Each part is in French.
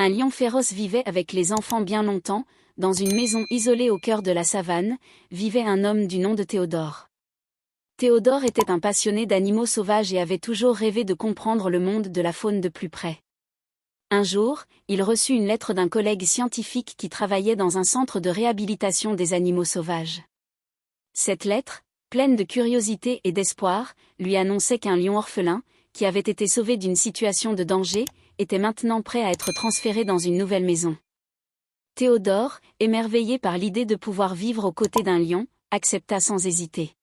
Un lion féroce vivait avec les enfants bien longtemps, dans une maison isolée au cœur de la savane, vivait un homme du nom de Théodore. Théodore était un passionné d'animaux sauvages et avait toujours rêvé de comprendre le monde de la faune de plus près. Un jour, il reçut une lettre d'un collègue scientifique qui travaillait dans un centre de réhabilitation des animaux sauvages. Cette lettre, pleine de curiosité et d'espoir, lui annonçait qu'un lion orphelin, qui avait été sauvé d'une situation de danger, était maintenant prêt à être transféré dans une nouvelle maison. Théodore, émerveillé par l'idée de pouvoir vivre aux côtés d'un lion, accepta sans hésiter.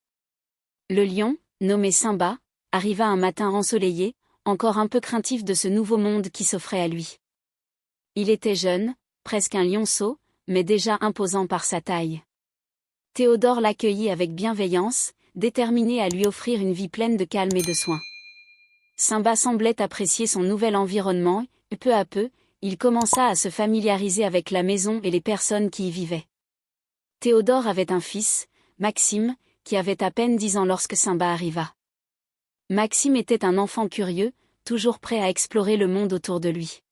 Le lion, nommé Simba, arriva un matin ensoleillé, encore un peu craintif de ce nouveau monde qui s'offrait à lui. Il était jeune, presque un lionceau, mais déjà imposant par sa taille. Théodore l'accueillit avec bienveillance, déterminé à lui offrir une vie pleine de calme et de soins. Simba semblait apprécier son nouvel environnement, et peu à peu, il commença à se familiariser avec la maison et les personnes qui y vivaient. Théodore avait un fils, Maxime, qui avait à peine 10 ans lorsque Simba arriva. Maxime était un enfant curieux, toujours prêt à explorer le monde autour de lui.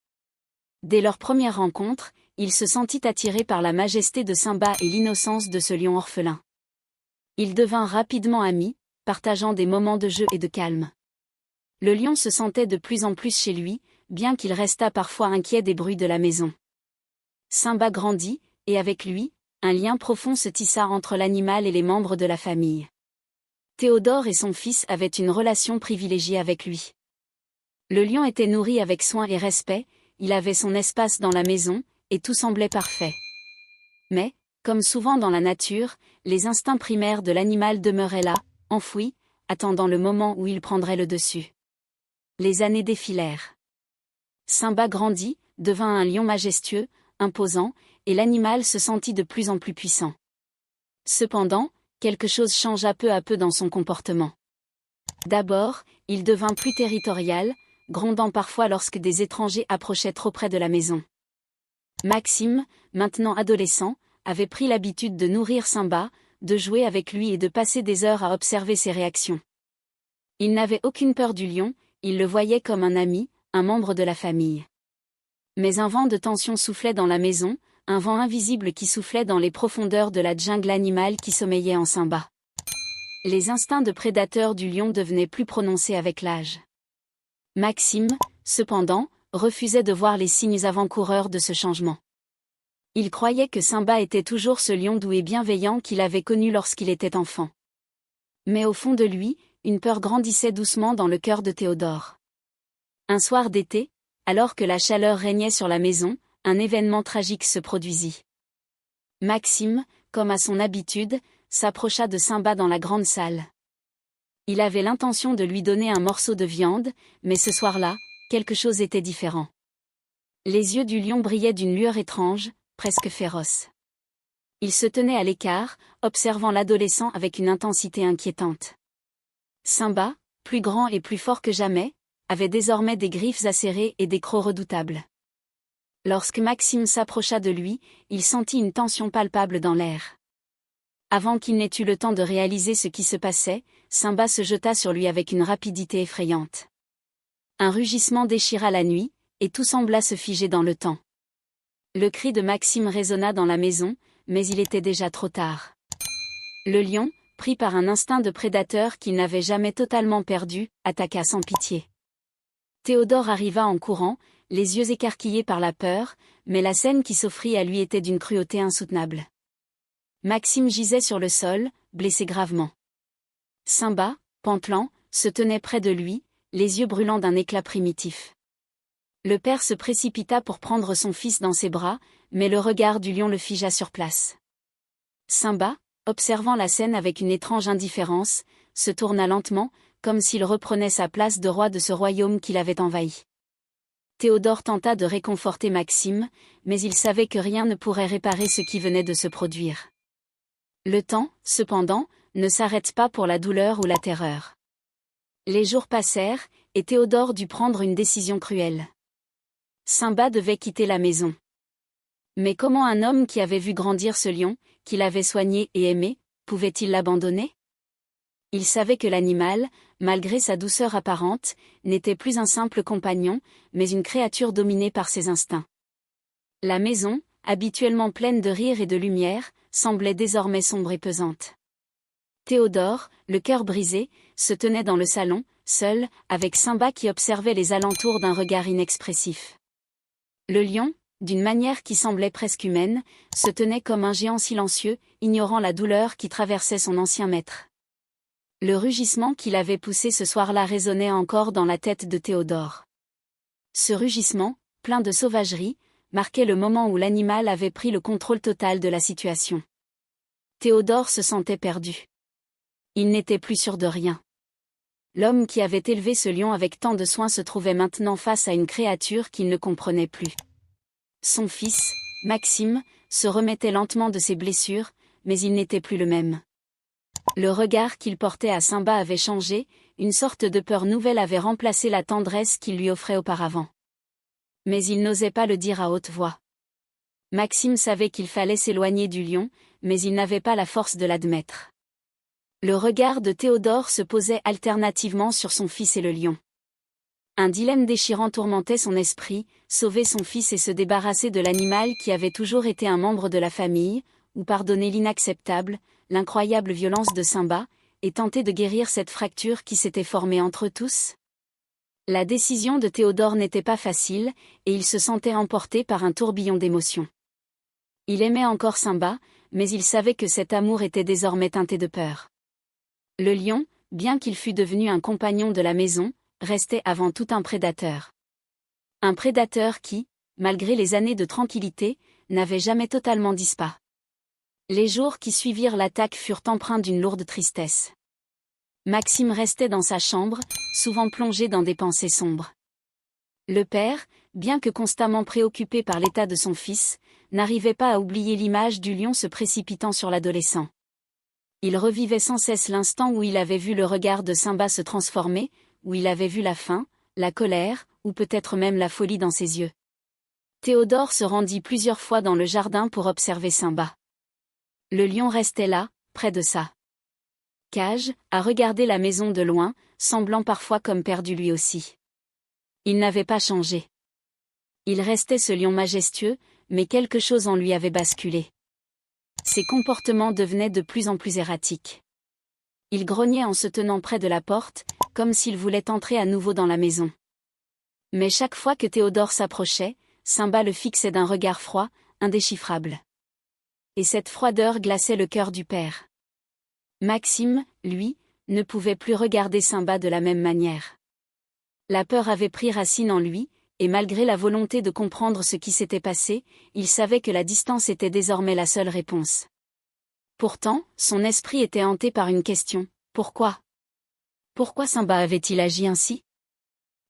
Dès leur première rencontre, il se sentit attiré par la majesté de Simba et l'innocence de ce lion orphelin. Ils devinrent rapidement amis, partageant des moments de jeu et de calme. Le lion se sentait de plus en plus chez lui, bien qu'il restât parfois inquiet des bruits de la maison. Simba grandit, et avec lui, un lien profond se tissa entre l'animal et les membres de la famille. Théodore et son fils avaient une relation privilégiée avec lui. Le lion était nourri avec soin et respect, il avait son espace dans la maison, et tout semblait parfait. Mais, comme souvent dans la nature, les instincts primaires de l'animal demeuraient là, enfouis, attendant le moment où il prendrait le dessus. Les années défilèrent. Simba grandit, devint un lion majestueux, imposant, et l'animal se sentit de plus en plus puissant. Cependant, quelque chose changea peu à peu dans son comportement. D'abord, il devint plus territorial, grondant parfois lorsque des étrangers approchaient trop près de la maison. Maxime, maintenant adolescent, avait pris l'habitude de nourrir Simba, de jouer avec lui et de passer des heures à observer ses réactions. Il n'avait aucune peur du lion, il le voyait comme un ami, un membre de la famille. Mais un vent de tension soufflait dans la maison, un vent invisible qui soufflait dans les profondeurs de la jungle animale qui sommeillait en Simba. Les instincts de prédateur du lion devenaient plus prononcés avec l'âge. Maxime, cependant, refusait de voir les signes avant-coureurs de ce changement. Il croyait que Simba était toujours ce lion doux et bienveillant qu'il avait connu lorsqu'il était enfant. Mais au fond de lui, une peur grandissait doucement dans le cœur de Théodore. Un soir d'été, alors que la chaleur régnait sur la maison, un événement tragique se produisit. Maxime, comme à son habitude, s'approcha de Simba dans la grande salle. Il avait l'intention de lui donner un morceau de viande, mais ce soir-là, quelque chose était différent. Les yeux du lion brillaient d'une lueur étrange, presque féroce. Il se tenait à l'écart, observant l'adolescent avec une intensité inquiétante. Simba, plus grand et plus fort que jamais, avait désormais des griffes acérées et des crocs redoutables. Lorsque Maxime s'approcha de lui, il sentit une tension palpable dans l'air. Avant qu'il n'ait eu le temps de réaliser ce qui se passait, Simba se jeta sur lui avec une rapidité effrayante. Un rugissement déchira la nuit, et tout sembla se figer dans le temps. Le cri de Maxime résonna dans la maison, mais il était déjà trop tard. Le lion, pris par un instinct de prédateur qu'il n'avait jamais totalement perdu, attaqua sans pitié. Théodore arriva en courant, les yeux écarquillés par la peur, mais la scène qui s'offrit à lui était d'une cruauté insoutenable. Maxime gisait sur le sol, blessé gravement. Simba, pantelant, se tenait près de lui, les yeux brûlants d'un éclat primitif. Le père se précipita pour prendre son fils dans ses bras, mais le regard du lion le figea sur place. Simba, observant la scène avec une étrange indifférence, se tourna lentement, comme s'il reprenait sa place de roi de ce royaume qu'il avait envahi. Théodore tenta de réconforter Maxime, mais il savait que rien ne pourrait réparer ce qui venait de se produire. Le temps, cependant, ne s'arrête pas pour la douleur ou la terreur. Les jours passèrent, et Théodore dut prendre une décision cruelle. Simba devait quitter la maison. Mais comment un homme qui avait vu grandir ce lion, qu'il avait soigné et aimé, pouvait-il l'abandonner ? Il savait que l'animal, malgré sa douceur apparente, n'était plus un simple compagnon, mais une créature dominée par ses instincts. La maison, habituellement pleine de rire et de lumière, semblait désormais sombre et pesante. Théodore, le cœur brisé, se tenait dans le salon, seul, avec Simba qui observait les alentours d'un regard inexpressif. Le lion, d'une manière qui semblait presque humaine, se tenait comme un géant silencieux, ignorant la douleur qui traversait son ancien maître. Le rugissement qui l'avait poussé ce soir-là résonnait encore dans la tête de Théodore. Ce rugissement, plein de sauvagerie, marquait le moment où l'animal avait pris le contrôle total de la situation. Théodore se sentait perdu. Il n'était plus sûr de rien. L'homme qui avait élevé ce lion avec tant de soin se trouvait maintenant face à une créature qu'il ne comprenait plus. Son fils, Maxime, se remettait lentement de ses blessures, mais il n'était plus le même. Le regard qu'il portait à Simba avait changé, une sorte de peur nouvelle avait remplacé la tendresse qu'il lui offrait auparavant. Mais il n'osait pas le dire à haute voix. Maxime savait qu'il fallait s'éloigner du lion, mais il n'avait pas la force de l'admettre. Le regard de Théodore se posait alternativement sur son fils et le lion. Un dilemme déchirant tourmentait son esprit, sauver son fils et se débarrasser de l'animal qui avait toujours été un membre de la famille, ou pardonner l'inacceptable, l'incroyable violence de Simba, et tenter de guérir cette fracture qui s'était formée entre eux tous. La décision de Théodore n'était pas facile, et il se sentait emporté par un tourbillon d'émotions. Il aimait encore Simba, mais il savait que cet amour était désormais teinté de peur. Le lion, bien qu'il fût devenu un compagnon de la maison, restait avant tout un prédateur. Un prédateur qui, malgré les années de tranquillité, n'avait jamais totalement disparu. Les jours qui suivirent l'attaque furent empreints d'une lourde tristesse. Maxime restait dans sa chambre, souvent plongé dans des pensées sombres. Le père, bien que constamment préoccupé par l'état de son fils, n'arrivait pas à oublier l'image du lion se précipitant sur l'adolescent. Il revivait sans cesse l'instant où il avait vu le regard de Simba se transformer, où il avait vu la faim, la colère, ou peut-être même la folie dans ses yeux. Théodore se rendit plusieurs fois dans le jardin pour observer Simba. Le lion restait là, près de sa cage, à regarder la maison de loin, semblant parfois comme perdu lui aussi. Il n'avait pas changé. Il restait ce lion majestueux, mais quelque chose en lui avait basculé. Ses comportements devenaient de plus en plus erratiques. Il grognait en se tenant près de la porte, comme s'il voulait entrer à nouveau dans la maison. Mais chaque fois que Théodore s'approchait, Simba le fixait d'un regard froid, indéchiffrable. Et cette froideur glaçait le cœur du père. Maxime, lui, ne pouvait plus regarder Simba de la même manière. La peur avait pris racine en lui, et malgré la volonté de comprendre ce qui s'était passé, il savait que la distance était désormais la seule réponse. Pourtant, son esprit était hanté par une question, pourquoi ? Pourquoi Simba avait-il agi ainsi ?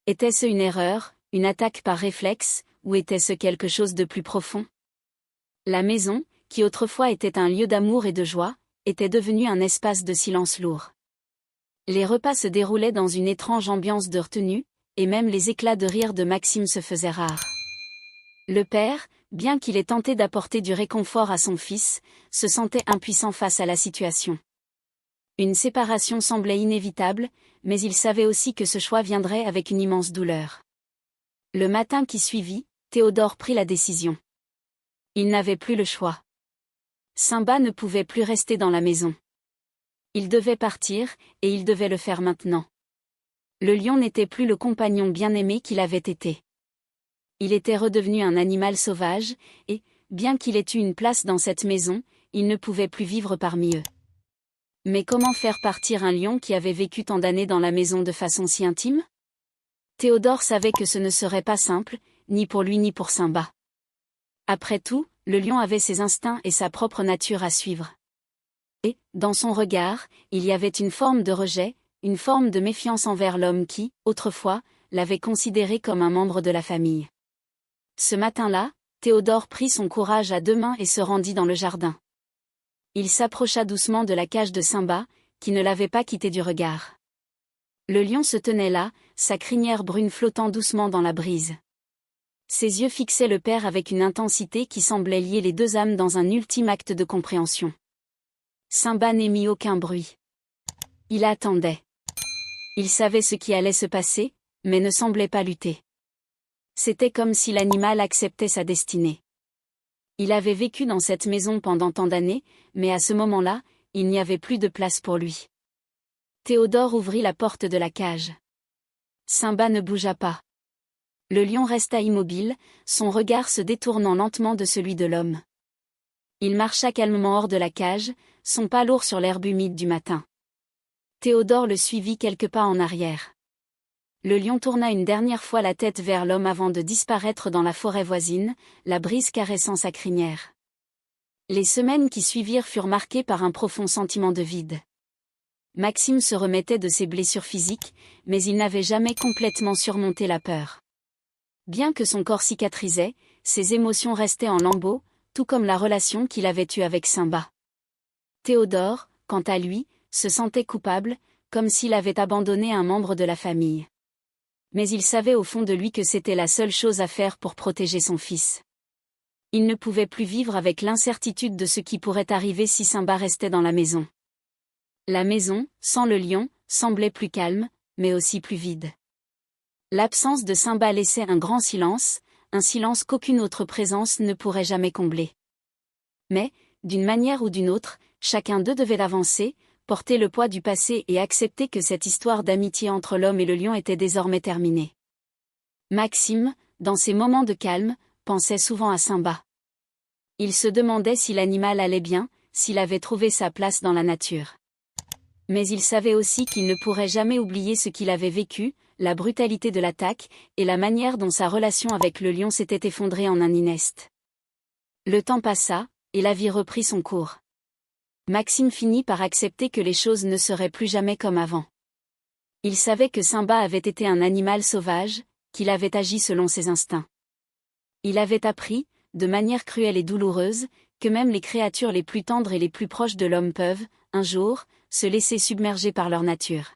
Était-ce une erreur, une attaque par réflexe, ou était-ce quelque chose de plus profond ? La maison, qui autrefois était un lieu d'amour et de joie, était devenue un espace de silence lourd. Les repas se déroulaient dans une étrange ambiance de retenue, et même les éclats de rire de Maxime se faisaient rares. Le père, bien qu'il ait tenté d'apporter du réconfort à son fils, se sentait impuissant face à la situation. Une séparation semblait inévitable, mais il savait aussi que ce choix viendrait avec une immense douleur. Le matin qui suivit, Théodore prit la décision. Il n'avait plus le choix. Simba ne pouvait plus rester dans la maison. Il devait partir, et il devait le faire maintenant. Le lion n'était plus le compagnon bien-aimé qu'il avait été. Il était redevenu un animal sauvage, et, bien qu'il ait eu une place dans cette maison, il ne pouvait plus vivre parmi eux. Mais comment faire partir un lion qui avait vécu tant d'années dans la maison de façon si intime ? Théodore savait que ce ne serait pas simple, ni pour lui ni pour Simba. Après tout, le lion avait ses instincts et sa propre nature à suivre. Et, dans son regard, il y avait une forme de rejet, une forme de méfiance envers l'homme qui, autrefois, l'avait considéré comme un membre de la famille. Ce matin-là, Théodore prit son courage à deux mains et se rendit dans le jardin. Il s'approcha doucement de la cage de Simba, qui ne l'avait pas quitté du regard. Le lion se tenait là, sa crinière brune flottant doucement dans la brise. Ses yeux fixaient le père avec une intensité qui semblait lier les deux âmes dans un ultime acte de compréhension. Simba n'émit aucun bruit. Il attendait. Il savait ce qui allait se passer, mais ne semblait pas lutter. C'était comme si l'animal acceptait sa destinée. Il avait vécu dans cette maison pendant tant d'années, mais à ce moment-là, il n'y avait plus de place pour lui. Théodore ouvrit la porte de la cage. Simba ne bougea pas. Le lion resta immobile, son regard se détournant lentement de celui de l'homme. Il marcha calmement hors de la cage, son pas lourd sur l'herbe humide du matin. Théodore le suivit quelques pas en arrière. Le lion tourna une dernière fois la tête vers l'homme avant de disparaître dans la forêt voisine, la brise caressant sa crinière. Les semaines qui suivirent furent marquées par un profond sentiment de vide. Maxime se remettait de ses blessures physiques, mais il n'avait jamais complètement surmonté la peur. Bien que son corps cicatrisait, ses émotions restaient en lambeaux, tout comme la relation qu'il avait eue avec Simba. Théodore, quant à lui, se sentait coupable, comme s'il avait abandonné un membre de la famille. Mais il savait au fond de lui que c'était la seule chose à faire pour protéger son fils. Il ne pouvait plus vivre avec l'incertitude de ce qui pourrait arriver si Simba restait dans la maison. La maison, sans le lion, semblait plus calme, mais aussi plus vide. L'absence de Simba laissait un grand silence, un silence qu'aucune autre présence ne pourrait jamais combler. Mais, d'une manière ou d'une autre, chacun d'eux devait avancer, porter le poids du passé et accepter que cette histoire d'amitié entre l'homme et le lion était désormais terminée. Maxime, dans ces moments de calme, pensait souvent à Simba. Il se demandait si l'animal allait bien, s'il avait trouvé sa place dans la nature. Mais il savait aussi qu'il ne pourrait jamais oublier ce qu'il avait vécu, la brutalité de l'attaque, et la manière dont sa relation avec le lion s'était effondrée en un ineste. Le temps passa, et la vie reprit son cours. Maxime finit par accepter que les choses ne seraient plus jamais comme avant. Il savait que Simba avait été un animal sauvage, qu'il avait agi selon ses instincts. Il avait appris, de manière cruelle et douloureuse, que même les créatures les plus tendres et les plus proches de l'homme peuvent, un jour, se laisser submerger par leur nature.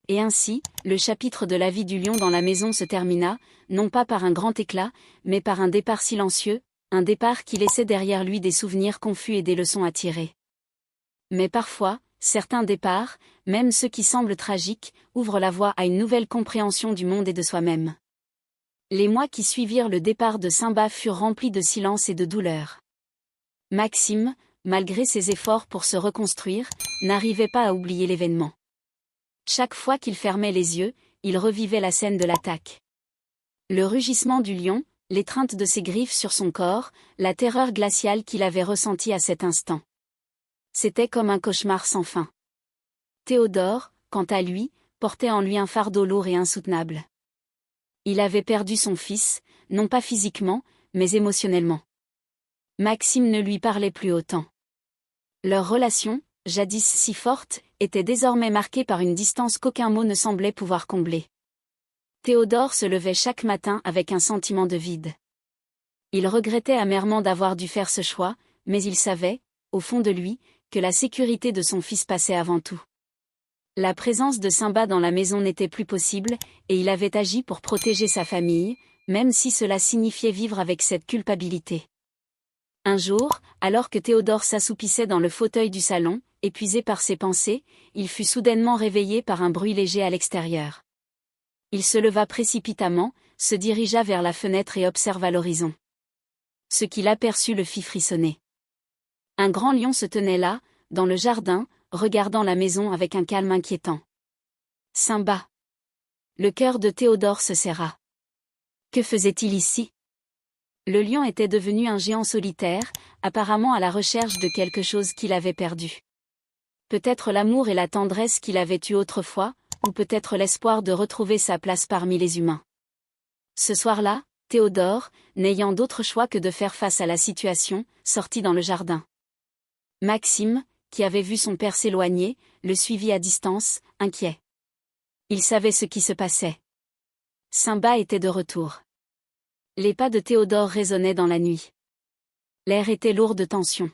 Et ainsi, le chapitre de la vie du lion dans la maison se termina, non pas par un grand éclat, mais par un départ silencieux, un départ qui laissait derrière lui des souvenirs confus et des leçons à tirer. Mais parfois, certains départs, même ceux qui semblent tragiques, ouvrent la voie à une nouvelle compréhension du monde et de soi-même. Les mois qui suivirent le départ de Simba furent remplis de silence et de douleur. Maxime, malgré ses efforts pour se reconstruire, n'arrivait pas à oublier l'événement. Chaque fois qu'il fermait les yeux, il revivait la scène de l'attaque. Le rugissement du lion, l'étreinte de ses griffes sur son corps, la terreur glaciale qu'il avait ressentie à cet instant. C'était comme un cauchemar sans fin. Théodore, quant à lui, portait en lui un fardeau lourd et insoutenable. Il avait perdu son fils, non pas physiquement, mais émotionnellement. Maxime ne lui parlait plus autant. Leur relation, jadis si forte, était désormais marquée par une distance qu'aucun mot ne semblait pouvoir combler. Théodore se levait chaque matin avec un sentiment de vide. Il regrettait amèrement d'avoir dû faire ce choix, mais il savait, au fond de lui, que la sécurité de son fils passait avant tout. La présence de Simba dans la maison n'était plus possible, et il avait agi pour protéger sa famille, même si cela signifiait vivre avec cette culpabilité. Un jour, alors que Théodore s'assoupissait dans le fauteuil du salon, épuisé par ses pensées, il fut soudainement réveillé par un bruit léger à l'extérieur. Il se leva précipitamment, se dirigea vers la fenêtre et observa l'horizon. Ce qu'il aperçut le fit frissonner. Un grand lion se tenait là, dans le jardin, regardant la maison avec un calme inquiétant. Simba. Le cœur de Théodore se serra. Que faisait-il ici? Le lion était devenu un géant solitaire, apparemment à la recherche de quelque chose qu'il avait perdu. Peut-être l'amour et la tendresse qu'il avait eus autrefois, ou peut-être l'espoir de retrouver sa place parmi les humains. Ce soir-là, Théodore, n'ayant d'autre choix que de faire face à la situation, sortit dans le jardin. Maxime, qui avait vu son père s'éloigner, le suivit à distance, inquiet. Il savait ce qui se passait. Simba était de retour. Les pas de Théodore résonnaient dans la nuit. L'air était lourd de tension.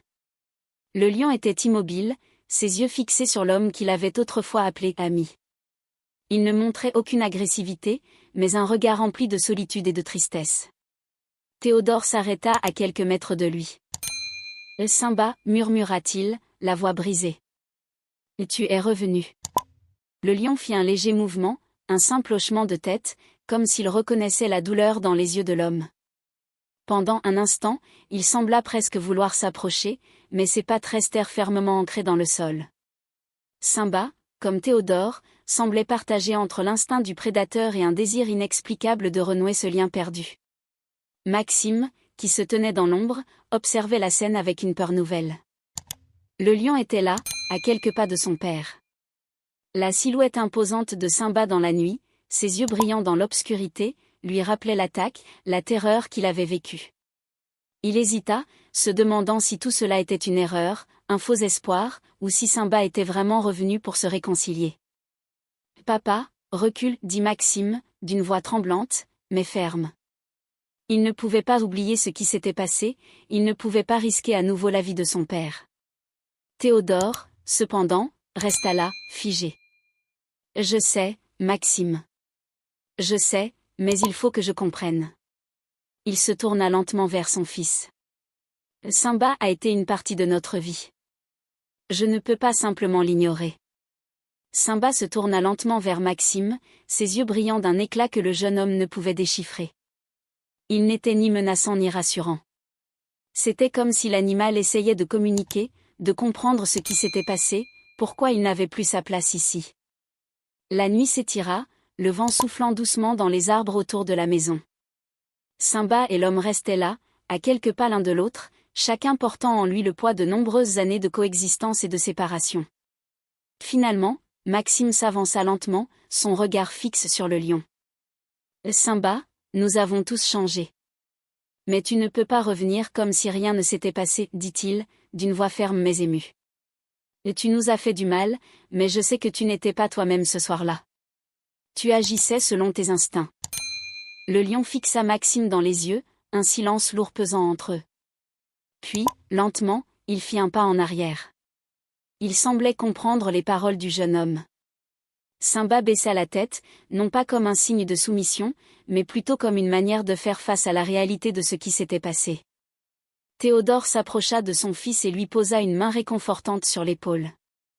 Le lion était immobile, ses yeux fixés sur l'homme qu'il avait autrefois appelé ami. Il ne montrait aucune agressivité, mais un regard rempli de solitude et de tristesse. Théodore s'arrêta à quelques mètres de lui. « Simba, murmura-t-il, la voix brisée. « Tu es revenu. » Le lion fit un léger mouvement, un simple hochement de tête, comme s'il reconnaissait la douleur dans les yeux de l'homme. Pendant un instant, il sembla presque vouloir s'approcher, mais ses pattes restèrent fermement ancrées dans le sol. Simba, comme Théodore, semblait partager entre l'instinct du prédateur et un désir inexplicable de renouer ce lien perdu. Maxime, qui se tenait dans l'ombre, observait la scène avec une peur nouvelle. Le lion était là, à quelques pas de son père. La silhouette imposante de Simba dans la nuit, ses yeux brillants dans l'obscurité, lui rappelait l'attaque, la terreur qu'il avait vécue. Il hésita, se demandant si tout cela était une erreur, un faux espoir, ou si Simba était vraiment revenu pour se réconcilier. « Papa, recule, dit Maxime, d'une voix tremblante, mais ferme. Il ne pouvait pas oublier ce qui s'était passé, il ne pouvait pas risquer à nouveau la vie de son père. Théodore, cependant, resta là, figé. « Je sais, Maxime. Je sais, mais il faut que je comprenne. » Il se tourna lentement vers son fils. « Simba a été une partie de notre vie. Je ne peux pas simplement l'ignorer. » Simba se tourna lentement vers Maxime, ses yeux brillant d'un éclat que le jeune homme ne pouvait déchiffrer. Il n'était ni menaçant ni rassurant. C'était comme si l'animal essayait de communiquer, de comprendre ce qui s'était passé, pourquoi il n'avait plus sa place ici. La nuit s'étira, le vent soufflant doucement dans les arbres autour de la maison. Simba et l'homme restaient là, à quelques pas l'un de l'autre, chacun portant en lui le poids de nombreuses années de coexistence et de séparation. Finalement, Maxime s'avança lentement, son regard fixe sur le lion. « Simba, nous avons tous changé. Mais tu ne peux pas revenir comme si rien ne s'était passé, dit-il, d'une voix ferme mais émue. Tu nous as fait du mal, mais je sais que tu n'étais pas toi-même ce soir-là. Tu agissais selon tes instincts. » Le lion fixa Maxime dans les yeux, un silence lourd pesant entre eux. Puis, lentement, il fit un pas en arrière. Il semblait comprendre les paroles du jeune homme. Simba baissa la tête, non pas comme un signe de soumission, mais plutôt comme une manière de faire face à la réalité de ce qui s'était passé. Théodore s'approcha de son fils et lui posa une main réconfortante sur l'épaule.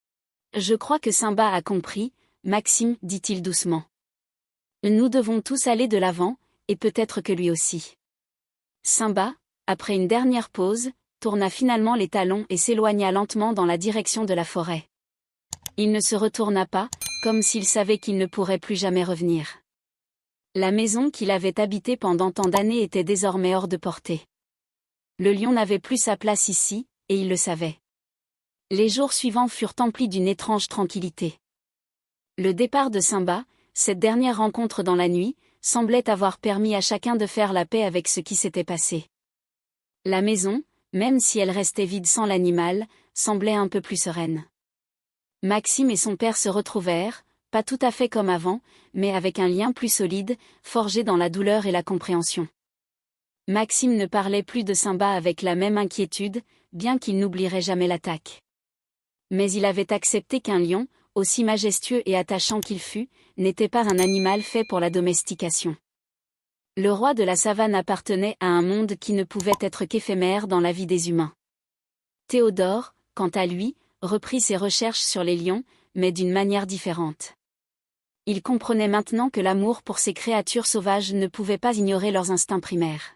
« Je crois que Simba a compris, Maxime, dit-il doucement. Nous devons tous aller de l'avant, et peut-être que lui aussi. » Simba, après une dernière pause, tourna finalement les talons et s'éloigna lentement dans la direction de la forêt. Il ne se retourna pas, comme s'il savait qu'il ne pourrait plus jamais revenir. La maison qu'il avait habitée pendant tant d'années était désormais hors de portée. Le lion n'avait plus sa place ici, et il le savait. Les jours suivants furent emplis d'une étrange tranquillité. Le départ de Simba, cette dernière rencontre dans la nuit, semblait avoir permis à chacun de faire la paix avec ce qui s'était passé. La maison, même si elle restait vide sans l'animal, semblait un peu plus sereine. Maxime et son père se retrouvèrent, pas tout à fait comme avant, mais avec un lien plus solide, forgé dans la douleur et la compréhension. Maxime ne parlait plus de Simba avec la même inquiétude, bien qu'il n'oublierait jamais l'attaque. Mais il avait accepté qu'un lion, aussi majestueux et attachant qu'il fût, n'était pas un animal fait pour la domestication. Le roi de la savane appartenait à un monde qui ne pouvait être qu'éphémère dans la vie des humains. Théodore, quant à lui, reprit ses recherches sur les lions, mais d'une manière différente. Il comprenait maintenant que l'amour pour ces créatures sauvages ne pouvait pas ignorer leurs instincts primaires.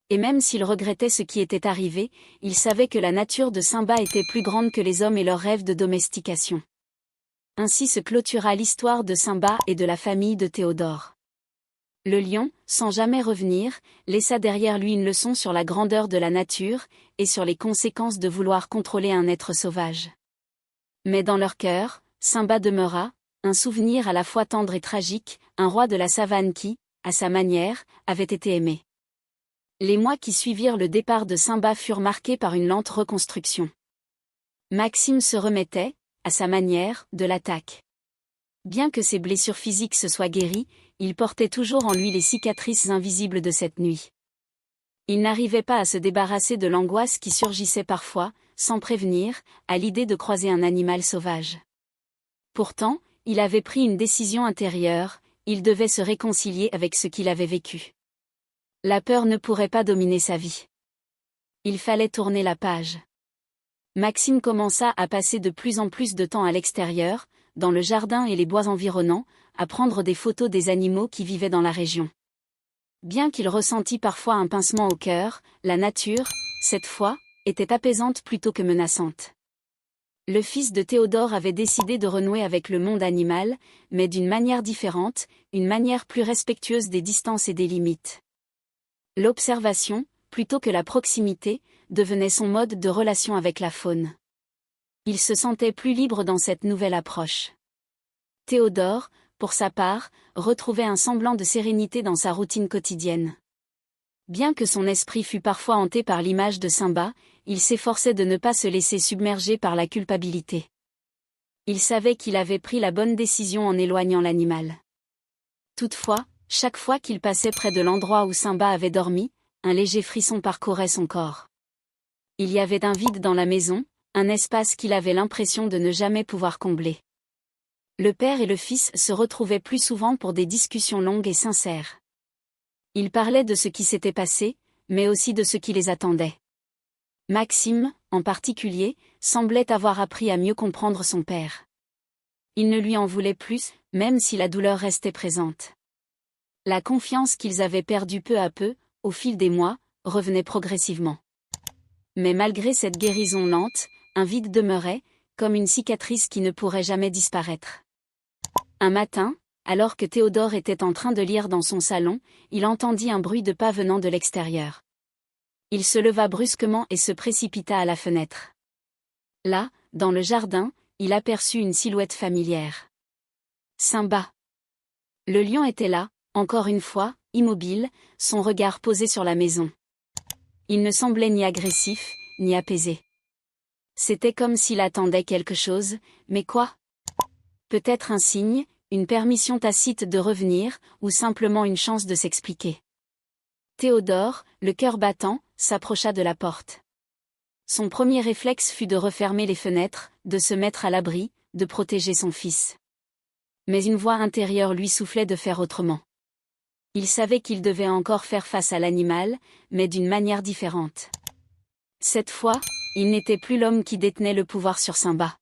Et même s'il regrettait ce qui était arrivé, il savait que la nature de Simba était plus grande que les hommes et leurs rêves de domestication. Ainsi se clôtura l'histoire de Simba et de la famille de Théodore. Le lion, sans jamais revenir, laissa derrière lui une leçon sur la grandeur de la nature, et sur les conséquences de vouloir contrôler un être sauvage. Mais dans leur cœur, Simba demeura, un souvenir à la fois tendre et tragique, un roi de la savane qui, à sa manière, avait été aimé. Les mois qui suivirent le départ de Simba furent marqués par une lente reconstruction. Maxime se remettait, à sa manière, de l'attaque. Bien que ses blessures physiques se soient guéries, il portait toujours en lui les cicatrices invisibles de cette nuit. Il n'arrivait pas à se débarrasser de l'angoisse qui surgissait parfois, sans prévenir, à l'idée de croiser un animal sauvage. Pourtant, il avait pris une décision intérieure, il devait se réconcilier avec ce qu'il avait vécu. La peur ne pourrait pas dominer sa vie. Il fallait tourner la page. Maxime commença à passer de plus en plus de temps à l'extérieur, dans le jardin et les bois environnants, à prendre des photos des animaux qui vivaient dans la région. Bien qu'il ressentît parfois un pincement au cœur, la nature, cette fois, était apaisante plutôt que menaçante. Le fils de Théodore avait décidé de renouer avec le monde animal, mais d'une manière différente, une manière plus respectueuse des distances et des limites. L'observation, plutôt que la proximité, devenait son mode de relation avec la faune. Il se sentait plus libre dans cette nouvelle approche. Théodore, pour sa part, retrouvait un semblant de sérénité dans sa routine quotidienne. Bien que son esprit fût parfois hanté par l'image de Simba, il s'efforçait de ne pas se laisser submerger par la culpabilité. Il savait qu'il avait pris la bonne décision en éloignant l'animal. Toutefois, chaque fois qu'il passait près de l'endroit où Simba avait dormi, un léger frisson parcourait son corps. Il y avait un vide dans la maison, un espace qu'il avait l'impression de ne jamais pouvoir combler. Le père et le fils se retrouvaient plus souvent pour des discussions longues et sincères. Ils parlaient de ce qui s'était passé, mais aussi de ce qui les attendait. Maxime, en particulier, semblait avoir appris à mieux comprendre son père. Il ne lui en voulait plus, même si la douleur restait présente. La confiance qu'ils avaient perdue peu à peu, au fil des mois, revenait progressivement. Mais malgré cette guérison lente, un vide demeurait, comme une cicatrice qui ne pourrait jamais disparaître. Un matin, alors que Théodore était en train de lire dans son salon, il entendit un bruit de pas venant de l'extérieur. Il se leva brusquement et se précipita à la fenêtre. Là, dans le jardin, il aperçut une silhouette familière. Simba. Le lion était là, encore une fois, immobile, son regard posé sur la maison. Il ne semblait ni agressif, ni apaisé. C'était comme s'il attendait quelque chose, mais quoi? Peut-être un signe, une permission tacite de revenir, ou simplement une chance de s'expliquer. Théodore, le cœur battant, s'approcha de la porte. Son premier réflexe fut de refermer les fenêtres, de se mettre à l'abri, de protéger son fils. Mais une voix intérieure lui soufflait de faire autrement. Il savait qu'il devait encore faire face à l'animal, mais d'une manière différente. Cette fois, il n'était plus l'homme qui détenait le pouvoir sur Simba.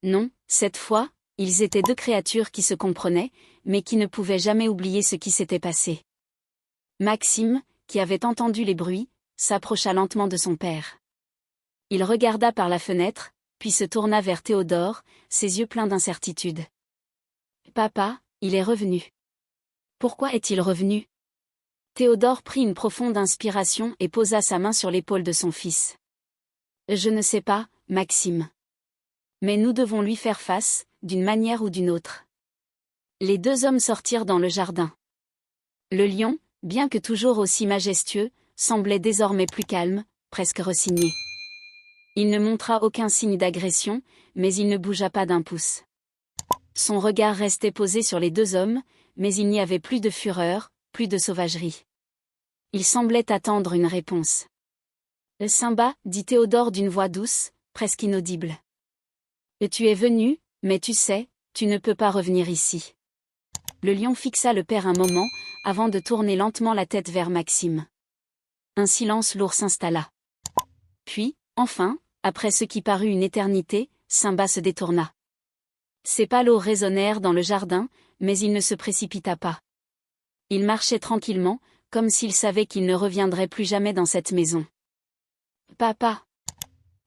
Non, cette fois, ils étaient deux créatures qui se comprenaient, mais qui ne pouvaient jamais oublier ce qui s'était passé. Maxime, qui avait entendu les bruits, s'approcha lentement de son père. Il regarda par la fenêtre, puis se tourna vers Théodore, ses yeux pleins d'incertitude. « Papa, il est revenu. » « Pourquoi est-il revenu ?» Théodore prit une profonde inspiration et posa sa main sur l'épaule de son fils. « Je ne sais pas, Maxime. Mais nous devons lui faire face, d'une manière ou d'une autre. » Les deux hommes sortirent dans le jardin. Le lion, bien que toujours aussi majestueux, semblait désormais plus calme, presque resigné. Il ne montra aucun signe d'agression, mais il ne bougea pas d'un pouce. Son regard restait posé sur les deux hommes, mais il n'y avait plus de fureur, plus de sauvagerie. Il semblait attendre une réponse. « Simba, dit Théodore d'une voix douce, presque inaudible. Tu es venu, mais tu sais, tu ne peux pas revenir ici. » Le lion fixa le père un moment, avant de tourner lentement la tête vers Maxime. Un silence lourd s'installa. Puis, enfin, après ce qui parut une éternité, Simba se détourna. Ses pas lourds résonnèrent dans le jardin, mais il ne se précipita pas. Il marchait tranquillement, comme s'il savait qu'il ne reviendrait plus jamais dans cette maison. « Papa »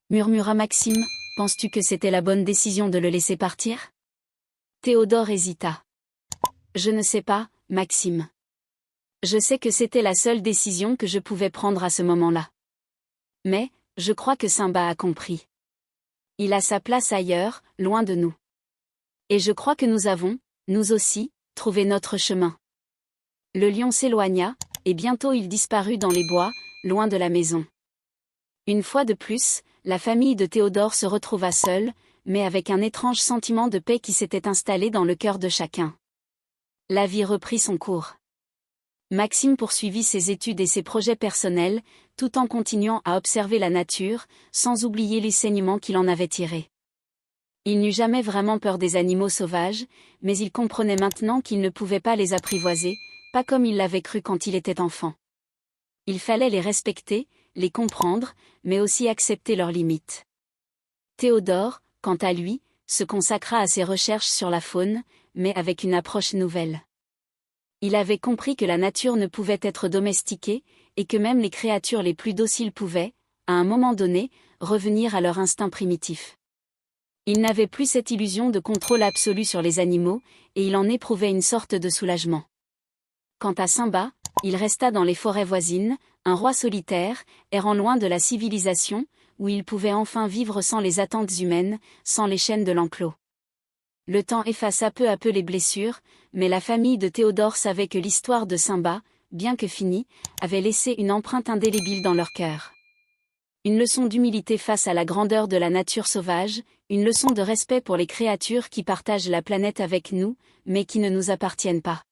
murmura Maxime, « penses-tu que c'était la bonne décision de le laisser partir ?» Théodore hésita. « Je ne sais pas, Maxime. Je sais que c'était la seule décision que je pouvais prendre à ce moment-là. Mais, je crois que Simba a compris. Il a sa place ailleurs, loin de nous. Et je crois que nous avons, nous aussi, trouvé notre chemin. » Le lion s'éloigna, et bientôt il disparut dans les bois, loin de la maison. Une fois de plus, la famille de Théodore se retrouva seule, mais avec un étrange sentiment de paix qui s'était installé dans le cœur de chacun. La vie reprit son cours. Maxime poursuivit ses études et ses projets personnels, tout en continuant à observer la nature, sans oublier l'enseignement qu'il en avait tiré. Il n'eut jamais vraiment peur des animaux sauvages, mais il comprenait maintenant qu'il ne pouvait pas les apprivoiser, pas comme il l'avait cru quand il était enfant. Il fallait les respecter, les comprendre, mais aussi accepter leurs limites. Théodore, quant à lui, se consacra à ses recherches sur la faune, mais avec une approche nouvelle. Il avait compris que la nature ne pouvait être domestiquée, et que même les créatures les plus dociles pouvaient, à un moment donné, revenir à leur instinct primitif. Il n'avait plus cette illusion de contrôle absolu sur les animaux, et il en éprouvait une sorte de soulagement. Quant à Simba, il resta dans les forêts voisines, un roi solitaire, errant loin de la civilisation, où il pouvait enfin vivre sans les attentes humaines, sans les chaînes de l'enclos. Le temps effaça peu à peu les blessures, mais la famille de Théodore savait que l'histoire de Simba, bien que finie, avait laissé une empreinte indélébile dans leur cœur. Une leçon d'humilité face à la grandeur de la nature sauvage, une leçon de respect pour les créatures qui partagent la planète avec nous, mais qui ne nous appartiennent pas.